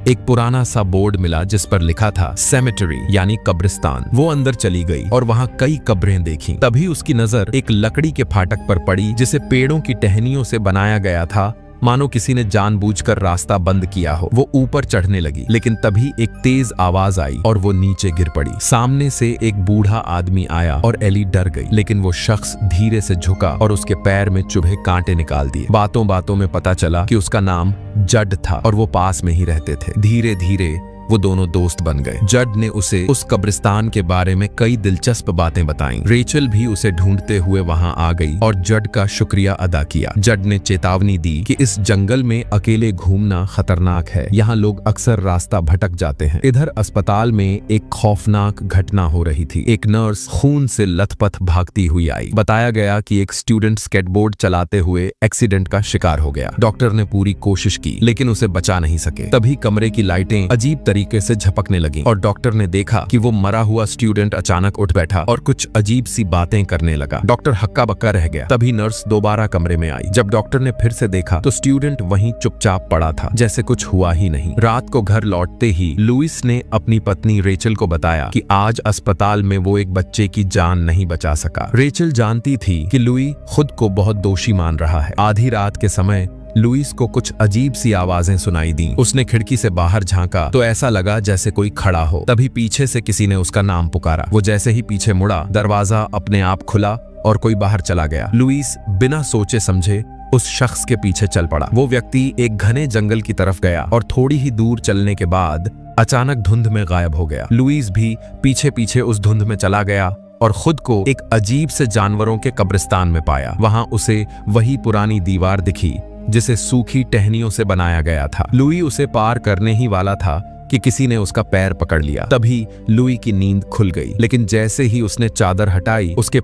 एक पुराना सा बोर्ड मिला जिस पर लिखा था सेमेटरी यानी कब्रिस्तान। वो अंदर चली गई और वहाँ कई कब्रें देखी। तभी उसकी नजर एक लकड़ी के फाटक पर पड़ी जिसे पेड़ों की टहनियों से बनाया गया था, मानो किसी ने जानबूझकर रास्ता बंद किया हो। वो ऊपर चढ़ने लगी, लेकिन तभी एक तेज आवाज आई और वो नीचे गिर पड़ी। सामने से एक बूढ़ा आदमी आया और एली डर गई, लेकिन वो शख्स धीरे से झुका और उसके पैर में चुभे कांटे निकाल दिए। बातों बातों में पता चला कि उसका नाम जड था और वो पास में ही रहते थे। धीरे धीरे वो दोनों दोस्त बन गए। जड ने उसे उस कब्रिस्तान के बारे में कई दिलचस्प बातें बताईं। रेचल भी उसे ढूंढते हुए वहां आ गई और जड का शुक्रिया अदा किया। जड ने चेतावनी दी कि इस जंगल में अकेले घूमना खतरनाक है, यहाँ लोग अक्सर रास्ता भटक जाते हैं। इधर अस्पताल में एक खौफनाक घटना हो रही थी। एक नर्स खून से लथपथ भागती हुई आई। बताया गया कि एक स्टूडेंट स्केटबोर्ड चलाते हुए एक्सीडेंट का शिकार हो गया। डॉक्टर ने पूरी कोशिश की, लेकिन उसे बचा नहीं सके। तभी कमरे की लाइटें अजीब तरीके से झपकने लगी और डॉक्टर ने देखा कि वो मरा हुआ स्टूडेंट अचानक उठ बैठा और कुछ अजीब सी बातें करने लगा। डॉक्टर हक्का बक्का रह गया। तभी नर्स दोबारा कमरे में आई। जब डॉक्टर ने फिर से देखा तो स्टूडेंट वहीं चुपचाप पड़ा था, जैसे कुछ हुआ ही नहीं। रात को घर लौटते ही लुइस ने अपनी पत्नी रेचल को बताया कि आज अस्पताल में वो एक बच्चे की जान नहीं बचा सका। रेचल जानती थी कि लुई खुद को बहुत दोषी मान रहा है। आधी रात के समय लुइस को कुछ अजीब सी आवाजें सुनाई दी। उसने खिड़की से बाहर झांका तो ऐसा लगा जैसे कोई खड़ा हो। तभी पीछे से किसी ने उसका नाम पुकारा। वो जैसे ही पीछे मुड़ा, दरवाजा अपने आप खुला और कोई बाहर चला गया। लुइस बिना सोचे समझे उस शख्स के पीछे चल पड़ा। वो व्यक्ति एक घने जंगल की तरफ गया और थोड़ी ही दूर चलने के बाद अचानक धुंध में गायब हो गया। लुइस भी पीछे पीछे उस धुंध में चला गया और खुद को एक अजीब से जानवरों के कब्रिस्तान में पाया। वहां उसे वही पुरानी दीवार दिखी जिसे सूखी टहनियों से बनाया गया था। लुई उसे पार करने ही वाला था कि किसी ने उसका पैर पकड़ लिया। तभी लुई की नींद खुल गई, लेकिन जैसे ही उसने चादर हटाई उसके